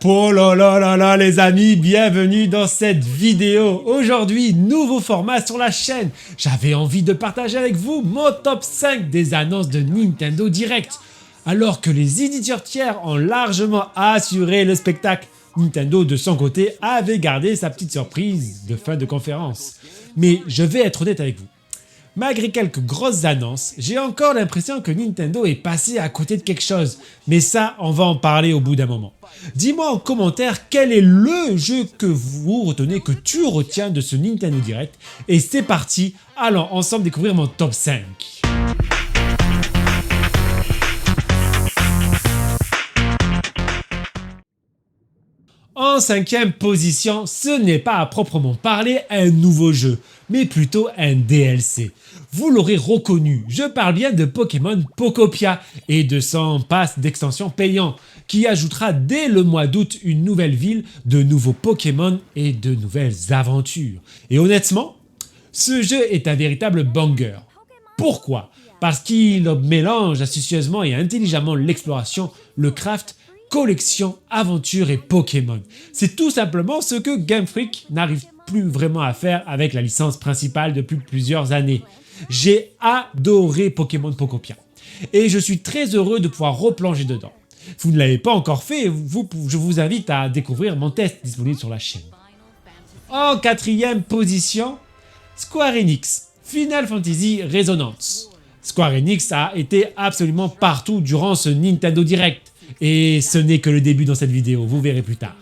Oh là là là là les amis, bienvenue dans cette vidéo. Aujourd'hui, nouveau format sur la chaîne. J'avais envie de partager avec vous mon top 5 des annonces de Nintendo Direct. Alors que les éditeurs tiers ont largement assuré le spectacle, Nintendo de son côté avait gardé sa petite surprise de fin de conférence. Mais je vais être honnête avec vous. Malgré quelques grosses annonces, j'ai encore l'impression que Nintendo est passé à côté de quelque chose. Mais ça, on va en parler au bout d'un moment. Dis-moi en commentaire quel est le jeu que vous retenez, que tu retiens de ce Nintendo Direct. Et c'est parti, allons ensemble découvrir mon top 5. En cinquième position, ce n'est pas à proprement parler un nouveau jeu, mais plutôt un DLC. Vous l'aurez reconnu, je parle bien de Pokémon Pokopia et de son pass d'extension payant, qui ajoutera dès le mois d'août une nouvelle ville, de nouveaux Pokémon et de nouvelles aventures. Et honnêtement, ce jeu est un véritable banger. Pourquoi ? Parce qu'il mélange astucieusement et intelligemment l'exploration, le craft, collection, aventure et Pokémon. C'est tout simplement ce que Game Freak n'arrive plus vraiment à faire avec la licence principale depuis plusieurs années. J'ai adoré Pokémon Pokopia et je suis très heureux de pouvoir replonger dedans. Si vous ne l'avez pas encore fait, je vous invite à découvrir mon test disponible sur la chaîne. En quatrième position, Square Enix, Final Fantasy Resonance. Square Enix a été absolument partout durant ce Nintendo Direct. Et ce n'est que le début dans cette vidéo, vous verrez plus tard.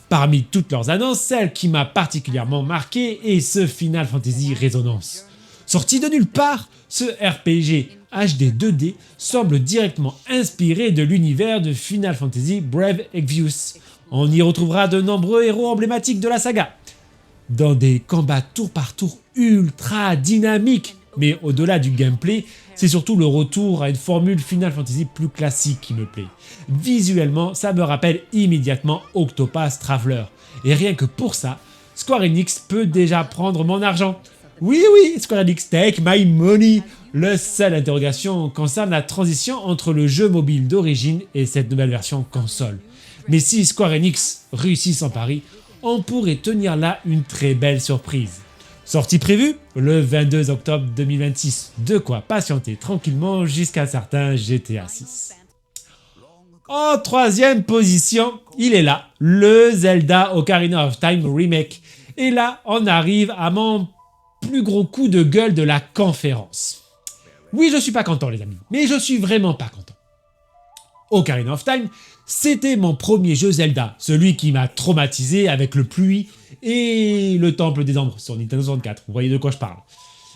Parmi toutes leurs annonces, celle qui m'a particulièrement marqué est ce Final Fantasy Resonance. Sorti de nulle part, ce RPG HD 2D semble directement inspiré de l'univers de Final Fantasy Brave Exvius. On y retrouvera de nombreux héros emblématiques de la saga, dans des combats tour par tour ultra dynamiques. Mais au-delà du gameplay, c'est surtout le retour à une formule Final Fantasy plus classique qui me plaît. Visuellement, ça me rappelle immédiatement Octopath Traveler. Et rien que pour ça, Square Enix peut déjà prendre mon argent. Oui, Square Enix, take my money. La seule interrogation concerne la transition entre le jeu mobile d'origine et cette nouvelle version console. Mais si Square Enix réussit son pari, on pourrait tenir là une très belle surprise. Sortie prévue le 22 octobre 2026, de quoi patienter tranquillement jusqu'à un certain GTA 6. En troisième position, il est là, le Zelda Ocarina of Time Remake. Et là, on arrive à mon plus gros coup de gueule de la conférence. Oui, je suis pas content les amis, mais je suis vraiment pas content. Ocarina of Time, c'était mon premier jeu Zelda, celui qui m'a traumatisé avec le pluie et le Temple des Ombres sur Nintendo 64, vous voyez de quoi je parle.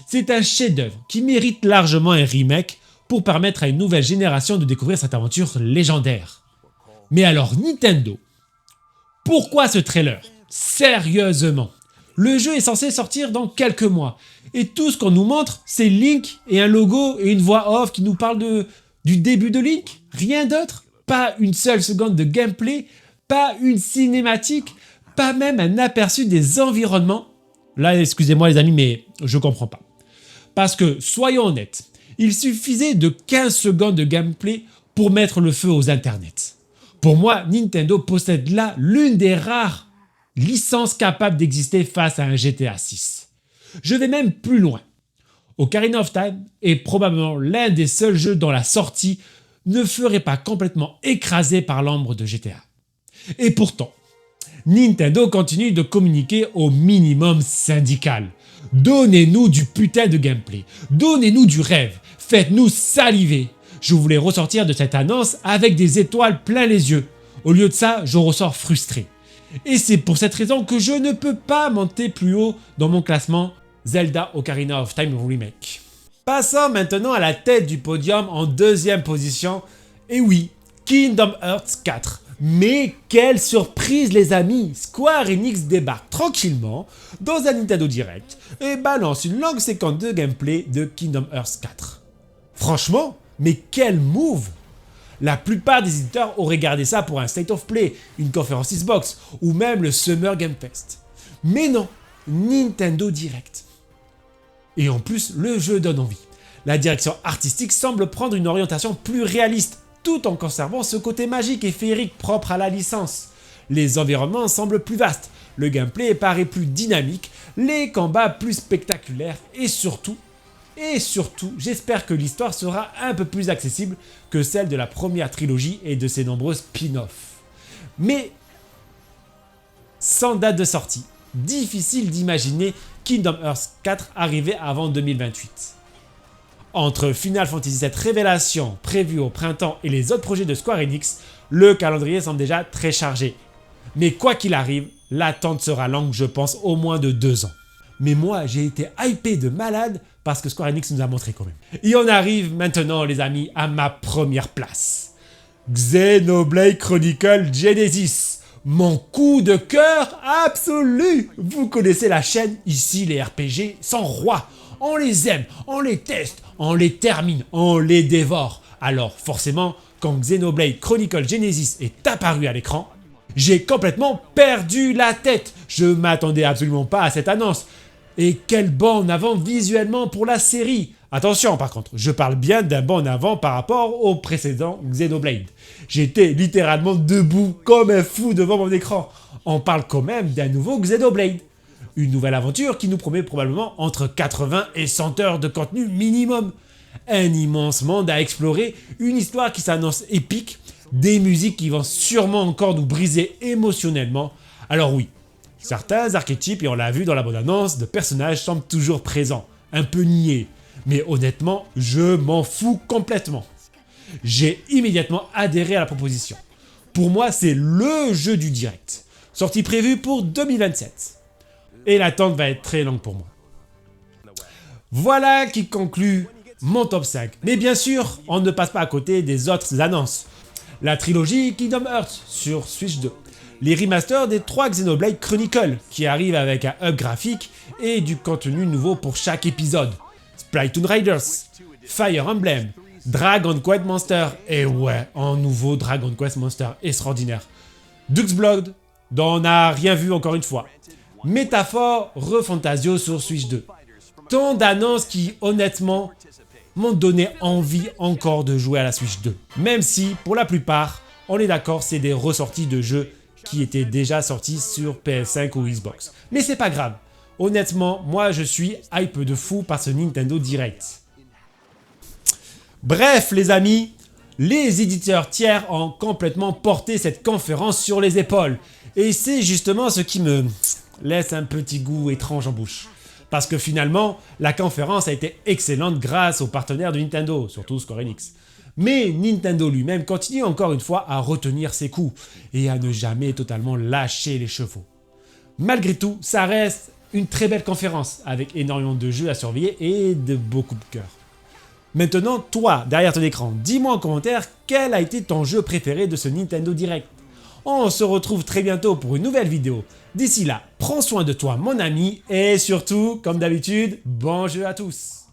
C'est un chef-d'œuvre qui mérite largement un remake pour permettre à une nouvelle génération de découvrir cette aventure légendaire. Mais alors Nintendo, pourquoi ce trailer ? Sérieusement, le jeu est censé sortir dans quelques mois et tout ce qu'on nous montre c'est Link et un logo et une voix off qui nous parle du début de Link, rien d'autre, pas une seule seconde de gameplay, pas une cinématique, pas même un aperçu des environnements. Là, excusez-moi les amis, mais je comprends pas. Parce que, soyons honnêtes, il suffisait de 15 secondes de gameplay pour mettre le feu aux internets. Pour moi, Nintendo possède là l'une des rares licences capables d'exister face à un GTA 6. Je vais même plus loin. Ocarina of Time est probablement l'un des seuls jeux dont la sortie ne ferait pas complètement écrasé par l'ombre de GTA. Et pourtant, Nintendo continue de communiquer au minimum syndical. Donnez-nous du putain de gameplay, donnez-nous du rêve, faites-nous saliver. Je voulais ressortir de cette annonce avec des étoiles plein les yeux. Au lieu de ça, je ressors frustré. Et c'est pour cette raison que je ne peux pas monter plus haut dans mon classement Zelda Ocarina of Time Remake. Passons maintenant à la tête du podium en deuxième position. Et oui, Kingdom Hearts 4. Mais quelle surprise les amis! Square Enix débarque tranquillement dans un Nintendo Direct et balance une longue séquence de gameplay de Kingdom Hearts 4. Franchement, mais quel move! La plupart des éditeurs auraient gardé ça pour un State of Play, une conférence Xbox ou même le Summer Game Fest. Mais non, Nintendo Direct. Et en plus, le jeu donne envie. La direction artistique semble prendre une orientation plus réaliste, tout en conservant ce côté magique et féerique propre à la licence. Les environnements semblent plus vastes, le gameplay paraît plus dynamique, les combats plus spectaculaires et surtout, j'espère que l'histoire sera un peu plus accessible que celle de la première trilogie et de ses nombreux spin-offs. Mais sans date de sortie, difficile d'imaginer Kingdom Hearts 4 arriver avant 2028. Entre Final Fantasy VII Révélation prévu au printemps et les autres projets de Square Enix, le calendrier semble déjà très chargé. Mais quoi qu'il arrive, l'attente sera longue, je pense au moins de 2 ans. Mais moi, j'ai été hypé de malade parce que Square Enix nous a montré quand même. Et on arrive maintenant, les amis, à ma première place. Xenoblade Chronicles Genesis. Mon coup de cœur absolu. Vous connaissez la chaîne, ici les RPG sans roi. On les aime, on les teste, on les termine, on les dévore. Alors forcément, quand Xenoblade Chronicles Genesis est apparu à l'écran, j'ai complètement perdu la tête. Je m'attendais absolument pas à cette annonce. Et quel bond en avant visuellement pour la série. Attention par contre, je parle bien d'un bond en avant par rapport au précédent Xenoblade. J'étais littéralement debout comme un fou devant mon écran. On parle quand même d'un nouveau Xenoblade. Une nouvelle aventure qui nous promet probablement entre 80 et 100 heures de contenu minimum. Un immense monde à explorer, une histoire qui s'annonce épique, des musiques qui vont sûrement encore nous briser émotionnellement. Alors oui, certains archétypes, et on l'a vu dans la bande-annonce, de personnages semblent toujours présents, un peu niais. Mais honnêtement, je m'en fous complètement. J'ai immédiatement adhéré à la proposition. Pour moi, c'est LE jeu du direct. Sortie prévue pour 2027. Et l'attente va être très longue pour moi. Voilà qui conclut mon top 5. Mais bien sûr, on ne passe pas à côté des autres annonces. La trilogie Kingdom Hearts sur Switch 2. Les remasters des 3 Xenoblade Chronicles qui arrivent avec un up graphique et du contenu nouveau pour chaque épisode. Splatoon Riders, Fire Emblem, Dragon Quest Monster, et ouais, un nouveau Dragon Quest Monster extraordinaire. Duke's Blood, dont on n'a rien vu encore une fois. Métaphore ReFantasio sur Switch 2. Tant d'annonces qui, honnêtement, m'ont donné envie encore de jouer à la Switch 2. Même si, pour la plupart, on est d'accord, c'est des ressorties de jeux qui étaient déjà sortis sur PS5 ou Xbox. Mais c'est pas grave. Honnêtement, moi je suis hype de fou par ce Nintendo Direct. Bref les amis, les éditeurs tiers ont complètement porté cette conférence sur les épaules. Et c'est justement ce qui me laisse un petit goût étrange en bouche. Parce que finalement, la conférence a été excellente grâce aux partenaires de Nintendo, surtout Square Enix. Mais Nintendo lui-même continue encore une fois à retenir ses coups et à ne jamais totalement lâcher les chevaux. Malgré tout, ça reste une très belle conférence avec énormément de jeux à surveiller et de beaucoup de cœur. Maintenant, toi, derrière ton écran, dis-moi en commentaire quel a été ton jeu préféré de ce Nintendo Direct. On se retrouve très bientôt pour une nouvelle vidéo. D'ici là, prends soin de toi mon ami et surtout, comme d'habitude, bon jeu à tous.